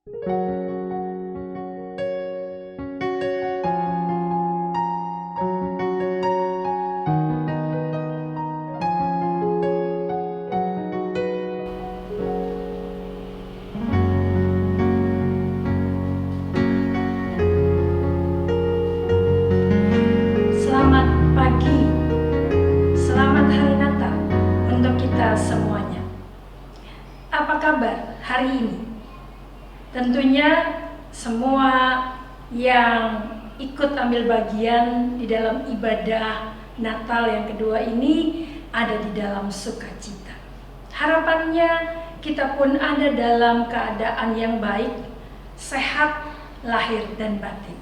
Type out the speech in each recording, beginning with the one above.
Selamat pagi, selamat hari Natal untuk kita semuanya. Apa kabar hari ini? Tentunya semua yang ikut ambil bagian di dalam ibadah Natal yang kedua ini ada di dalam sukacita. Harapannya kita pun ada dalam keadaan yang baik, sehat lahir dan batin.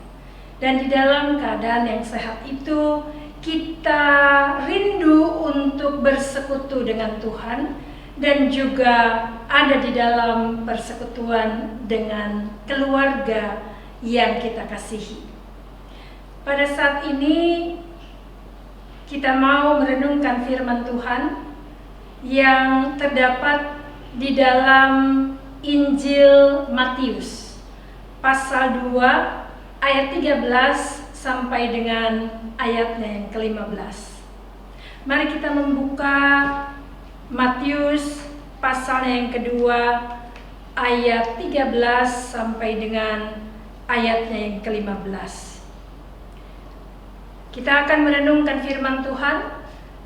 Dan di dalam keadaan yang sehat itu kita rindu untuk bersekutu dengan Tuhan dan juga ada di dalam persekutuan dengan keluarga yang kita kasihi. Pada saat ini kita mau merenungkan firman Tuhan yang terdapat di dalam Injil Matius pasal 2 ayat 13 sampai dengan ayatnya yang ke-15. Mari kita membuka Matius pasal yang kedua ayat 13 sampai dengan ayatnya yang ke-15. Kita akan merenungkan firman Tuhan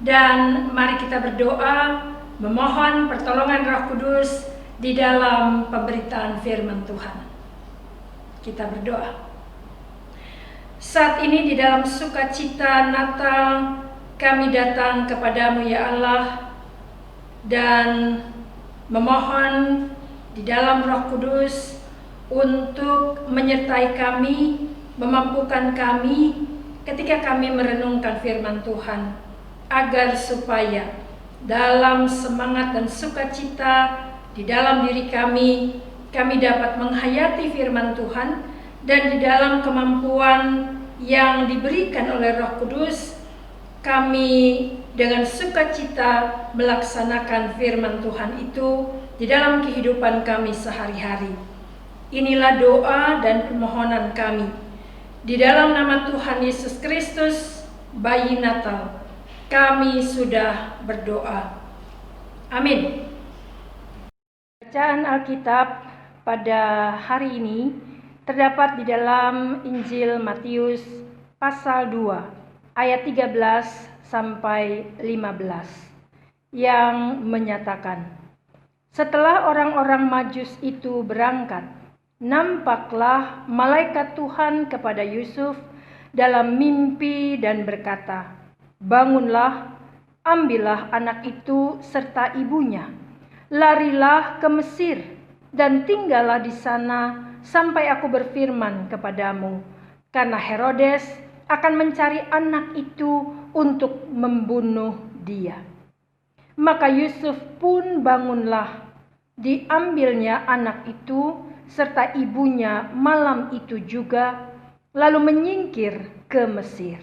dan mari kita berdoa memohon pertolongan Roh Kudus di dalam pemberitaan firman Tuhan. Kita berdoa. Saat ini di dalam sukacita Natal kami datang kepadamu ya Allah dan memohon di dalam Roh Kudus untuk menyertai kami, memampukan kami ketika kami merenungkan firman Tuhan agar supaya dalam semangat dan sukacita di dalam diri kami dapat menghayati firman Tuhan dan di dalam kemampuan yang diberikan oleh Roh Kudus, kami dengan sukacita melaksanakan firman Tuhan itu di dalam kehidupan kami sehari-hari. Inilah doa dan permohonan kami. Di dalam nama Tuhan Yesus Kristus, Bayi Natal, kami sudah berdoa. Amin. Bacaan Alkitab pada hari ini terdapat di dalam Injil Matius pasal 2 ayat 13 sampai 15 yang menyatakan, setelah orang-orang Majus itu berangkat, nampaklah malaikat Tuhan kepada Yusuf dalam mimpi dan berkata, bangunlah, ambillah anak itu serta ibunya, larilah ke Mesir dan tinggallah di sana sampai aku berfirman kepadamu, karena Herodes akan mencari anak itu untuk membunuh dia. Maka Yusuf pun bangunlah, diambilnya anak itu serta ibunya malam itu juga, lalu menyingkir ke Mesir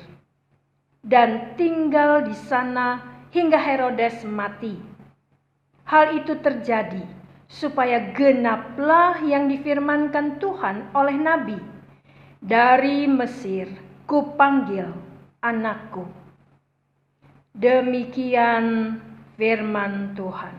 dan tinggal di sana hingga Herodes mati. Hal itu terjadi supaya genaplah yang difirmankan Tuhan oleh Nabi, dari Mesir kupanggil anakku. Demikian firman Tuhan.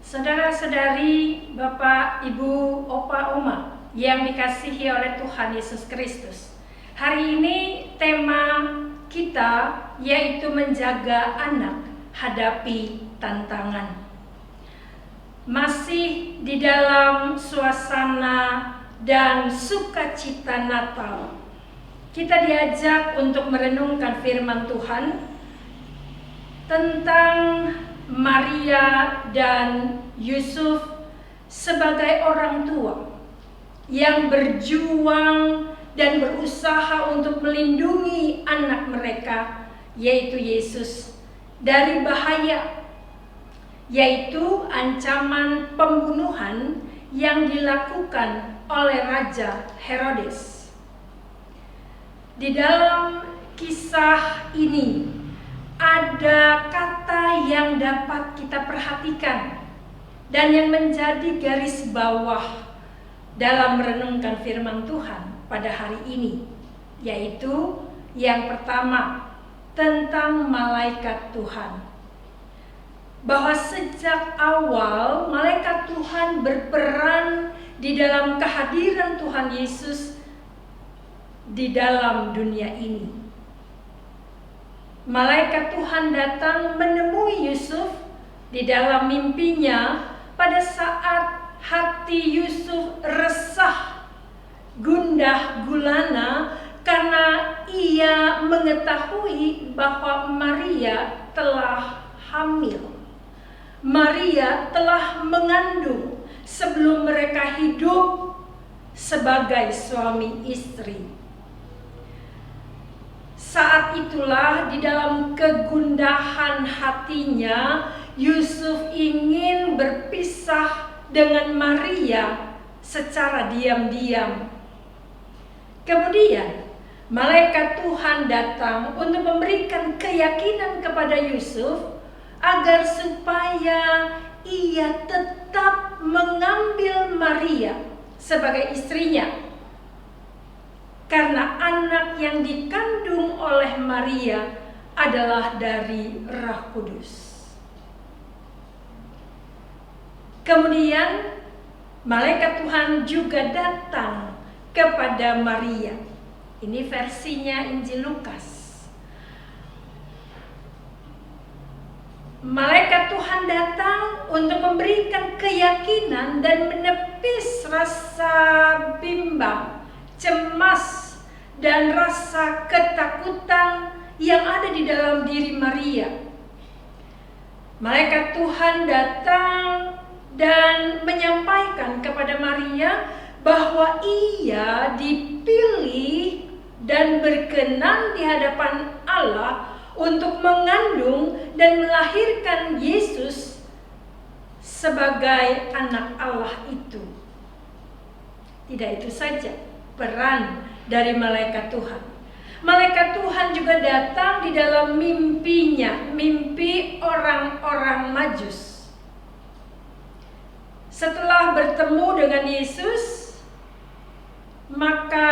Saudara-saudari, Bapak, Ibu, Opa, Oma yang dikasihi oleh Tuhan Yesus Kristus, hari ini tema kita yaitu menjaga anak hadapi tantangan. Masih di dalam suasana dan sukacita Natal, kita diajak untuk merenungkan firman Tuhan tentang Maria dan Yusuf sebagai orang tua yang berjuang dan berusaha untuk melindungi anak mereka, yaitu Yesus, dari bahaya, yaitu ancaman pembunuhan yang dilakukan oleh Raja Herodes. Di dalam kisah ini ada kata yang dapat kita perhatikan dan yang menjadi garis bawah dalam merenungkan firman Tuhan pada hari ini, yaitu yang pertama tentang malaikat Tuhan. Bahwa sejak awal malaikat Tuhan berperan di dalam kehadiran Tuhan Yesus di dalam dunia ini. Malaikat Tuhan datang menemui Yusuf di dalam mimpinya pada saat hati Yusuf resah, gundah gulana karena ia mengetahui bahwa Maria telah hamil. Maria telah mengandung sebelum mereka hidup sebagai suami istri. Saat itulah di dalam kegundahan hatinya, Yusuf ingin berpisah dengan Maria secara diam-diam. Kemudian malaikat Tuhan datang untuk memberikan keyakinan kepada Yusuf agar supaya ia tetap mengambil Maria sebagai istrinya. Karena anak yang dikandung oleh Maria adalah dari Roh Kudus. Kemudian malaikat Tuhan juga datang kepada Maria. Ini versinya Injil Lukas. Malaikat Tuhan datang untuk memberikan keyakinan dan menepis rasa bimbang, cemas, dan rasa ketakutan yang ada di dalam diri Maria. Malaikat Tuhan datang dan menyampaikan kepada Maria bahwa ia dipilih dan berkenan di hadapan Allah untuk mengandung dan melahirkan Yesus sebagai anak Allah itu. Tidak itu saja peran dari malaikat Tuhan. Malaikat Tuhan juga datang di dalam mimpinya, mimpi orang-orang Majus. Setelah bertemu dengan Yesus, maka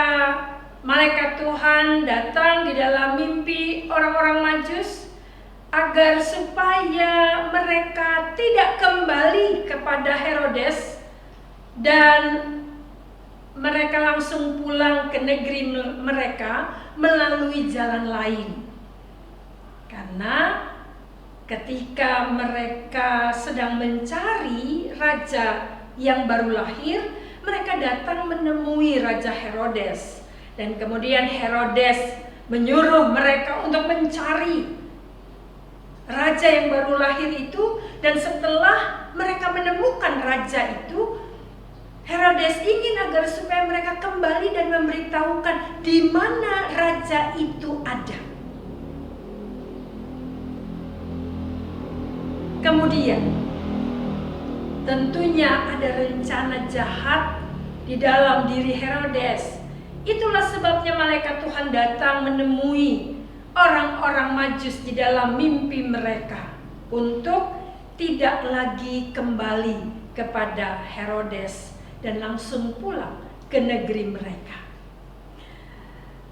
malaikat Tuhan datang di dalam mimpi orang-orang Majus agar supaya mereka tidak kembali kepada Herodes dan mereka langsung pulang ke negeri mereka melalui jalan lain. Karena ketika mereka sedang mencari raja yang baru lahir, mereka datang menemui Raja Herodes. Dan kemudian Herodes menyuruh mereka untuk mencari raja yang baru lahir itu. Dan setelah mereka menemukan raja itu, Herodes ingin agar supaya mereka kembali dan memberitahukan di mana raja itu ada. Kemudian tentunya ada rencana jahat di dalam diri Herodes. Itulah sebabnya malaikat Tuhan datang menemui orang-orang Majus di dalam mimpi mereka untuk tidak lagi kembali kepada Herodes dan langsung pulang ke negeri mereka.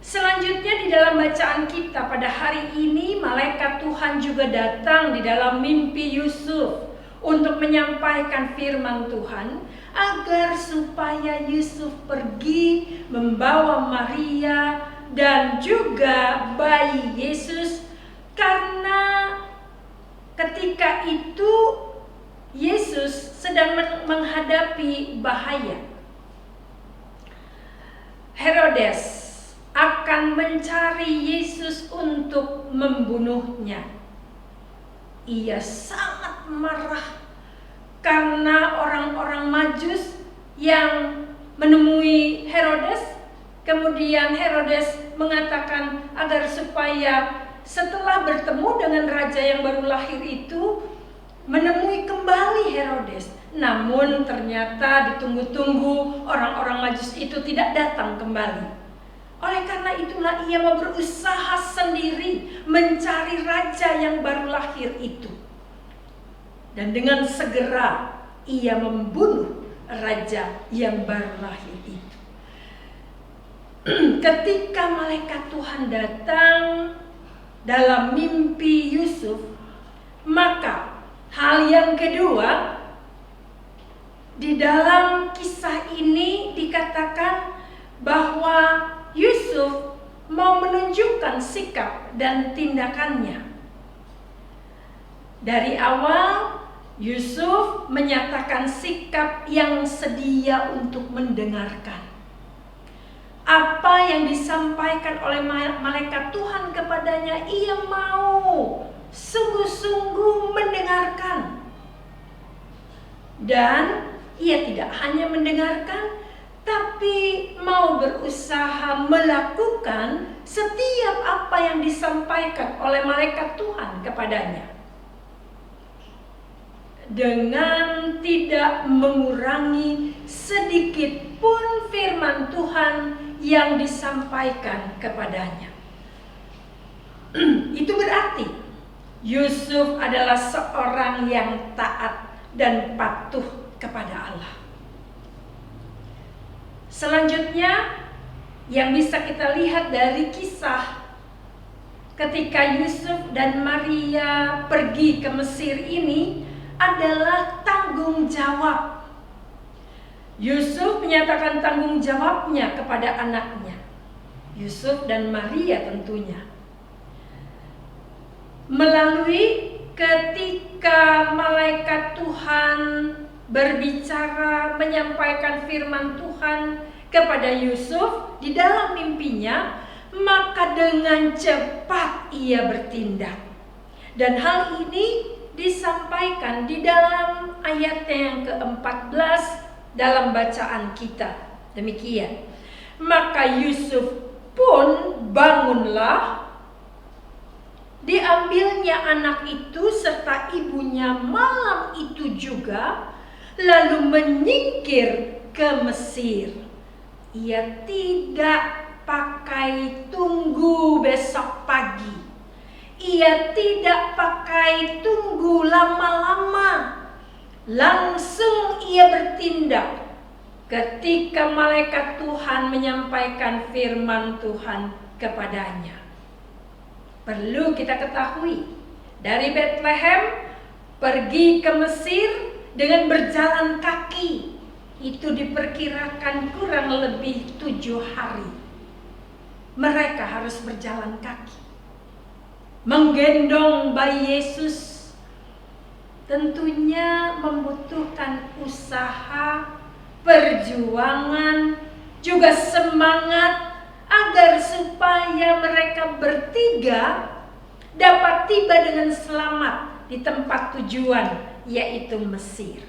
Selanjutnya di dalam bacaan kita pada hari ini, malaikat Tuhan juga datang di dalam mimpi Yusuf untuk menyampaikan firman Tuhan agar supaya Yusuf pergi membawa Maria dan juga bayi Yesus, karena ketika itu Yesus sedang menghadapi bahaya. Herodes akan mencari Yesus untuk membunuhnya. Ia sangat marah karena orang-orang Majus yang menemui Herodes. Kemudian Herodes mengatakan agar supaya setelah bertemu dengan raja yang baru lahir itu, menemui kembali Herodes. Namun ternyata ditunggu-tunggu orang-orang Majus itu tidak datang kembali. Oleh karena itulah ia mau berusaha sendiri mencari raja yang baru lahir itu. Dan dengan segera ia membunuh raja yang baru lahir itu. Ketika malaikat Tuhan datang dalam mimpi Yusuf, maka hal yang kedua di dalam kisah ini dikatakan bahwa Yusuf mau menunjukkan sikap dan tindakannya. Dari awal Yusuf menyatakan sikap yang sedia untuk mendengarkan apa yang disampaikan oleh malaikat Tuhan kepadanya. Ia mau sungguh-sungguh mendengarkan. Dan ia tidak hanya mendengarkan, tapi mau berusaha melakukan setiap apa yang disampaikan oleh malaikat Tuhan kepadanya, dengan tidak mengurangi sedikit pun firman Tuhan yang disampaikan kepadanya. Itu berarti Yusuf adalah seorang yang taat dan patuh kepada Allah. Selanjutnya yang bisa kita lihat dari kisah ketika Yusuf dan Maria pergi ke Mesir ini adalah tanggung jawab. Yusuf menyatakan tanggung jawabnya kepada anaknya, Yusuf dan Maria tentunya. Melalui ketika malaikat Tuhan berbicara, menyampaikan firman Tuhan kepada Yusuf di dalam mimpinya, maka dengan cepat ia bertindak. Dan hal ini disampaikan di dalam ayatnya yang ke-14 dalam bacaan kita. Demikian. Maka Yusuf pun bangunlah, diambilnya anak itu serta ibunya malam itu juga, lalu menyingkir ke Mesir. Ia tidak pakai tunggu besok pagi. Ia tidak pakai tunggu lama-lama. Langsung ia bertindak ketika malaikat Tuhan menyampaikan firman Tuhan kepadanya. Perlu kita ketahui, dari Bethlehem pergi ke Mesir dengan berjalan kaki, itu diperkirakan kurang lebih 7 hari. Mereka harus berjalan kaki. Menggendong bayi Yesus tentunya membutuhkan usaha, perjuangan, juga semangat agar supaya mereka bertiga dapat tiba dengan selamat di tempat tujuan, yaitu Mesir.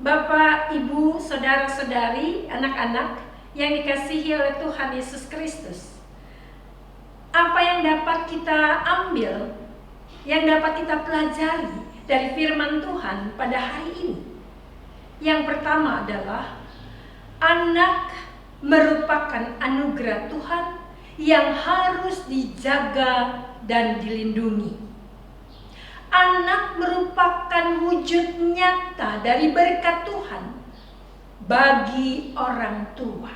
Bapak, Ibu, saudara-saudari, anak-anak yang dikasihi oleh Tuhan Yesus Kristus, apa yang dapat kita ambil, yang dapat kita pelajari dari firman Tuhan pada hari ini? Yang pertama adalah anak merupakan anugerah Tuhan yang harus dijaga dan dilindungi. Anak merupakan wujud nyata dari berkat Tuhan bagi orang tua.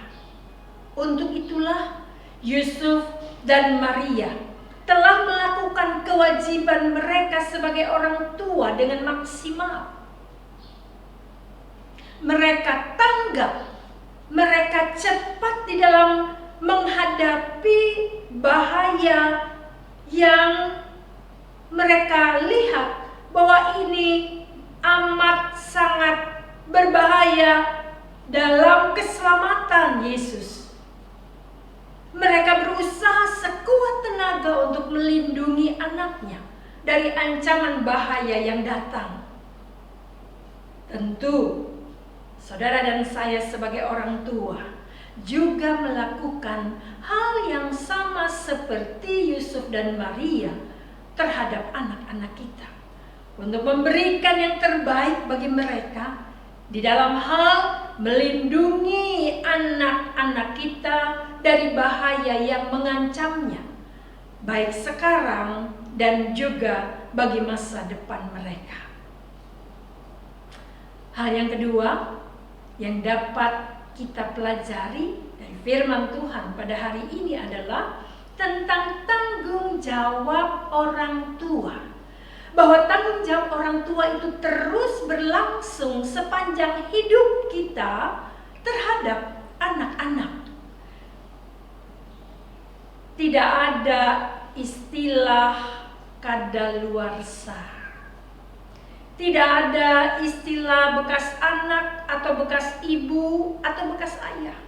Untuk itulah Yusuf dan Maria telah melakukan kewajiban mereka sebagai orang tua dengan maksimal. Mereka tanggap, mereka cepat di dalam menghadapi bahaya yang mereka lihat bahwa ini amat sangat berbahaya dalam keselamatan Yesus. Mereka berusaha sekuat tenaga untuk melindungi anaknya dari ancaman bahaya yang datang. Tentu, saudara dan saya sebagai orang tua juga melakukan hal yang sama seperti Yusuf dan Maria terhadap anak-anak kita, untuk memberikan yang terbaik bagi mereka di dalam hal melindungi anak-anak kita dari bahaya yang mengancamnya, baik sekarang dan juga bagi masa depan mereka. Hal yang kedua yang dapat kita pelajari dari firman Tuhan pada hari ini adalah tentang tanggung jawab orang tua. Bahwa tanggung jawab orang tua itu terus berlangsung sepanjang hidup kita terhadap anak-anak. Tidak ada istilah kadaluarsa. Tidak ada istilah bekas anak atau bekas ibu atau bekas ayah.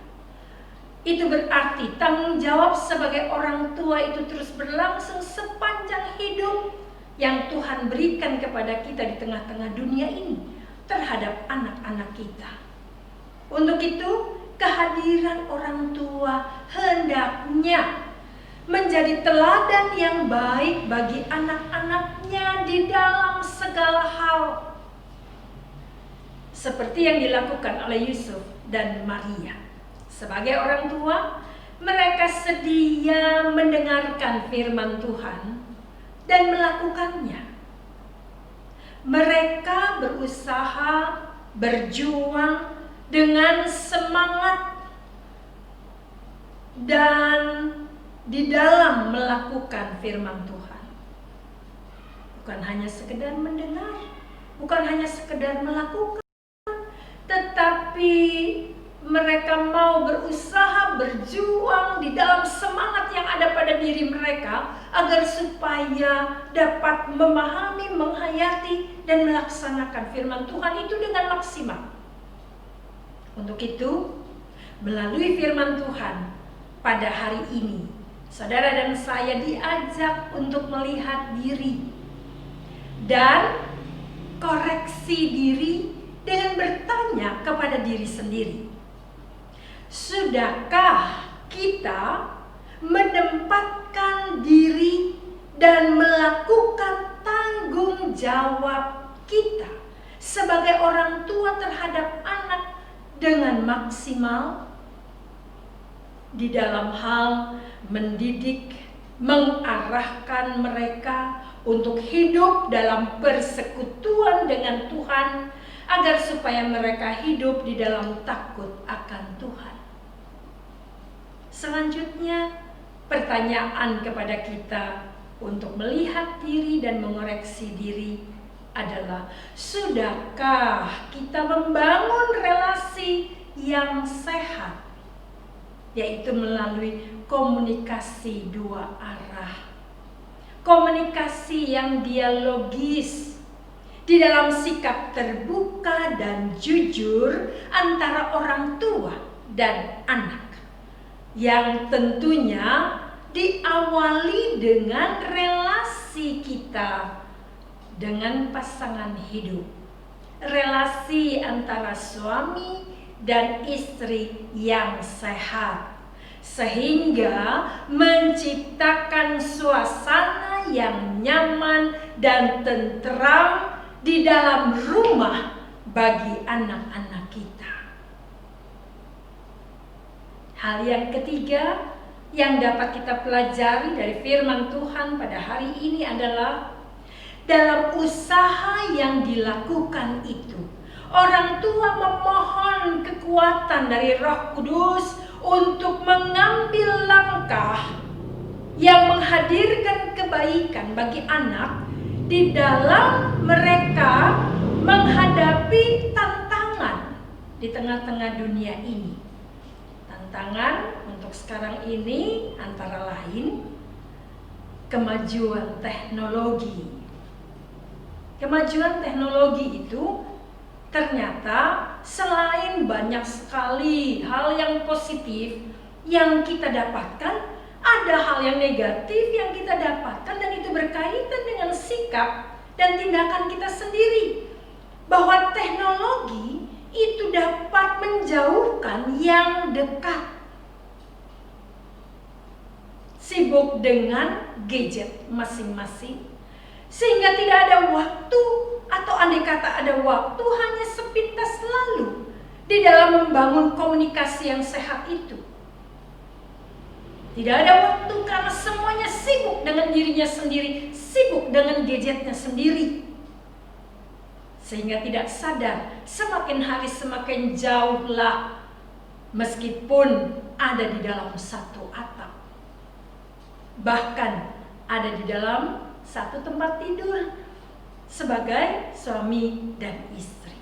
Itu berarti tanggung jawab sebagai orang tua itu terus berlangsung sepanjang hidup yang Tuhan berikan kepada kita di tengah-tengah dunia ini terhadap anak-anak kita. Untuk itu, kehadiran orang tua hendaknya menjadi teladan yang baik bagi anak-anaknya di dalam segala hal. Seperti yang dilakukan oleh Yusuf dan Maria. Sebagai orang tua, mereka sedia mendengarkan firman Tuhan dan melakukannya. Mereka berusaha berjuang dengan semangat dan di dalam melakukan firman Tuhan. Bukan hanya sekedar mendengar, bukan hanya sekedar melakukan, tetapi mereka mau berusaha berjuang di dalam semangat yang ada pada diri mereka agar supaya dapat memahami, menghayati, dan melaksanakan firman Tuhan itu dengan maksimal. Untuk itu, melalui firman Tuhan pada hari ini, saudara dan saya diajak untuk melihat diri dan koreksi diri dengan bertanya kepada diri sendiri. Sudahkah kita menempatkan diri dan melakukan tanggung jawab kita sebagai orang tua terhadap anak dengan maksimal di dalam hal mendidik, mengarahkan mereka untuk hidup dalam persekutuan dengan Tuhan agar supaya mereka hidup di dalam takut akan Tuhan. Selanjutnya, pertanyaan kepada kita untuk melihat diri dan mengoreksi diri adalah, sudahkah kita membangun relasi yang sehat, yaitu melalui komunikasi dua arah, komunikasi yang dialogis di dalam sikap terbuka dan jujur antara orang tua dan anak, yang tentunya diawali dengan relasi kita dengan pasangan hidup, relasi antara suami dan istri yang sehat, sehingga menciptakan suasana yang nyaman dan tentram di dalam rumah bagi anak-anak kita. Hal yang ketiga yang dapat kita pelajari dari firman Tuhan pada hari ini adalah dalam usaha yang dilakukan itu, orang tua memohon kekuatan dari Roh Kudus untuk mengambil langkah yang menghadirkan kebaikan bagi anak di dalam mereka menghadapi tantangan di tengah-tengah dunia ini. Tantangan untuk sekarang ini antara lain kemajuan teknologi. Kemajuan teknologi itu ternyata selain banyak sekali hal yang positif yang kita dapatkan, ada hal yang negatif yang kita dapatkan, dan itu berkaitan dengan sikap dan tindakan kita sendiri. Bahwa teknologi itu dapat menjauhkan yang dekat, sibuk dengan gadget masing-masing, sehingga tidak ada waktu, atau andai kata ada waktu, hanya sepintas lalu di dalam membangun komunikasi yang sehat itu. Tidak ada waktu karena semuanya sibuk dengan dirinya sendiri, sibuk dengan gadgetnya sendiri. sehingga tidak sadar semakin hari semakin jauhlah meskipun ada di dalam satu atap, bahkan ada di dalam satu tempat tidur sebagai suami dan istri.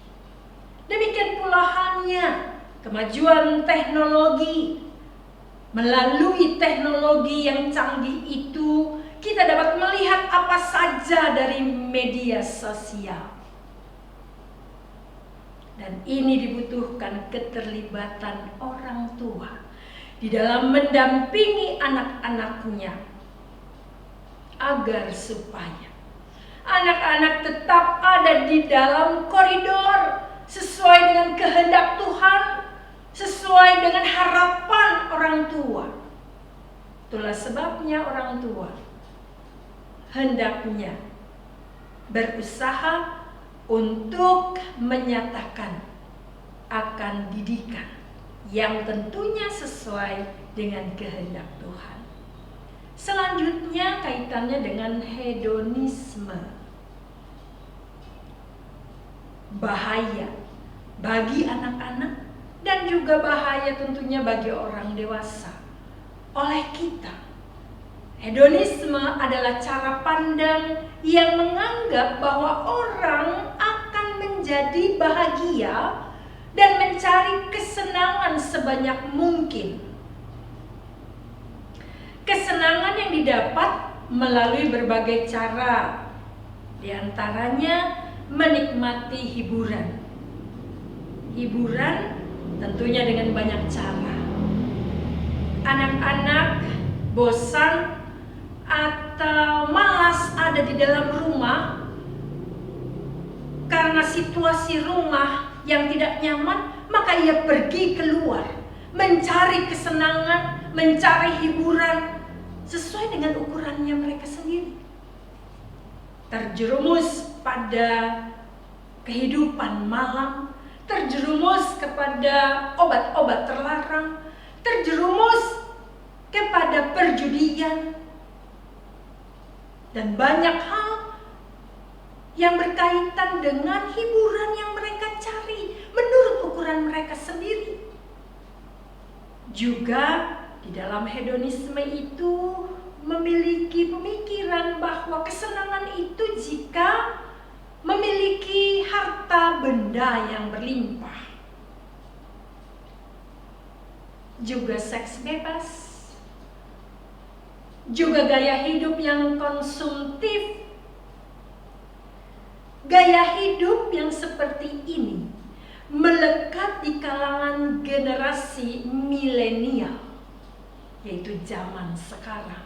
Demikian pula halnya kemajuan teknologi. Melalui teknologi yang canggih itu, kita dapat melihat apa saja dari media sosial. Dan ini dibutuhkan keterlibatan orang tua di dalam mendampingi anak-anaknya agar supaya anak-anak tetap ada di dalam koridor sesuai dengan kehendak Tuhan, sesuai dengan harapan orang tua. Itulah sebabnya orang tua hendaknya berusaha untuk menyatakan akan didikan yang tentunya sesuai dengan kehendak Tuhan. Selanjutnya kaitannya dengan hedonisme. Bahaya bagi anak-anak dan juga bahaya tentunya bagi orang dewasa. Oleh kita, hedonisme adalah cara pandang yang menganggap bahwa orang akan menjadi bahagia dan mencari kesenangan sebanyak mungkin. Kesenangan yang didapat melalui berbagai cara, di antaranya menikmati hiburan. Hiburan tentunya dengan banyak cara. Anak-anak bosan atau malas ada di dalam rumah karena situasi rumah yang tidak nyaman, maka ia pergi keluar mencari kesenangan, mencari hiburan sesuai dengan ukurannya mereka sendiri. Terjerumus pada kehidupan malam, terjerumus kepada obat-obat terlarang, terjerumus kepada perjudian, dan banyak hal yang berkaitan dengan hiburan yang mereka cari menurut ukuran mereka sendiri. Juga di dalam hedonisme itu memiliki pemikiran bahwa kesenangan itu jika memiliki harta benda yang berlimpah. Juga seks bebas, juga gaya hidup yang konsumtif. Gaya hidup yang seperti ini melekat di kalangan generasi milenial, yaitu zaman sekarang.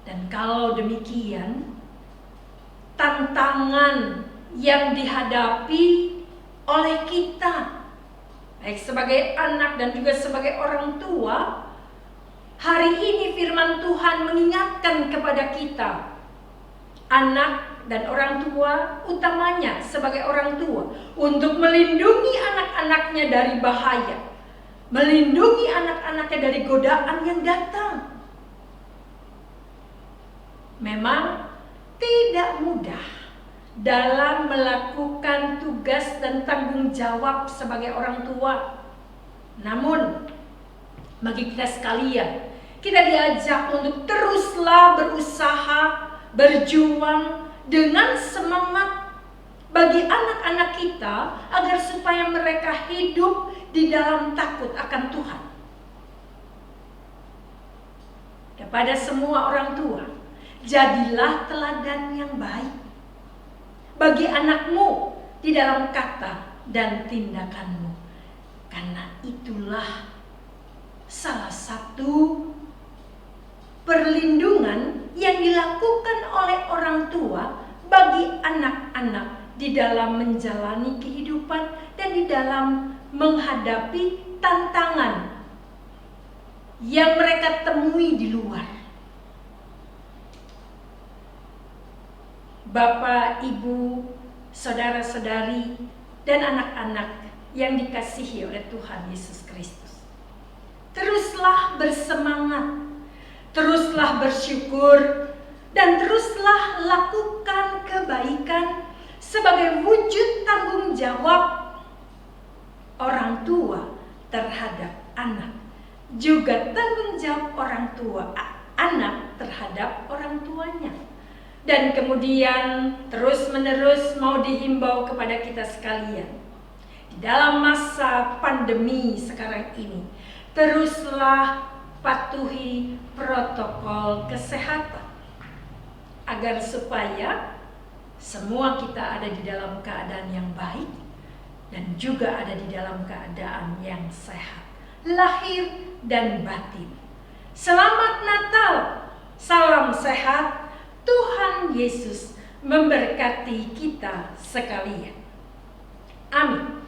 Dan kalau demikian, tantangan yang dihadapi oleh kita, baik sebagai anak dan juga sebagai orang tua, hari ini firman Tuhan mengingatkan kepada kita, anak dan orang tua, utamanya sebagai orang tua, untuk melindungi anak-anaknya dari bahaya, melindungi anak-anaknya dari godaan yang datang. Memang tidak mudah dalam melakukan tugas dan tanggung jawab sebagai orang tua. Namun, bagi kita sekalian, kita diajak untuk teruslah berusaha, berjuang dengan semangat bagi anak-anak kita agar supaya mereka hidup di dalam takut akan Tuhan. Kepada semua orang tua, jadilah teladan yang baik bagi anakmu di dalam kata dan tindakanmu, karena itulah salah satu perlindungan yang dilakukan oleh orang tua bagi anak-anak di dalam menjalani kehidupan dan di dalam menghadapi tantangan yang mereka temui di luar. Bapak, Ibu, saudara-saudari, dan anak-anak yang dikasihi oleh Tuhan Yesus Kristus, teruslah bersemangat, teruslah bersyukur, dan teruslah lakukan kebaikan sebagai wujud tanggung jawab orang tua terhadap anak, juga tanggung jawab orang tua anak terhadap orang tuanya. Dan kemudian terus-menerus mau dihimbau kepada kita sekalian, di dalam masa pandemi sekarang ini, teruslah patuhi protokol kesehatan agar supaya semua kita ada di dalam keadaan yang baik dan juga ada di dalam keadaan yang sehat, lahir dan batin. Selamat Natal, salam sehat, Tuhan Yesus memberkati kita sekalian. Amin.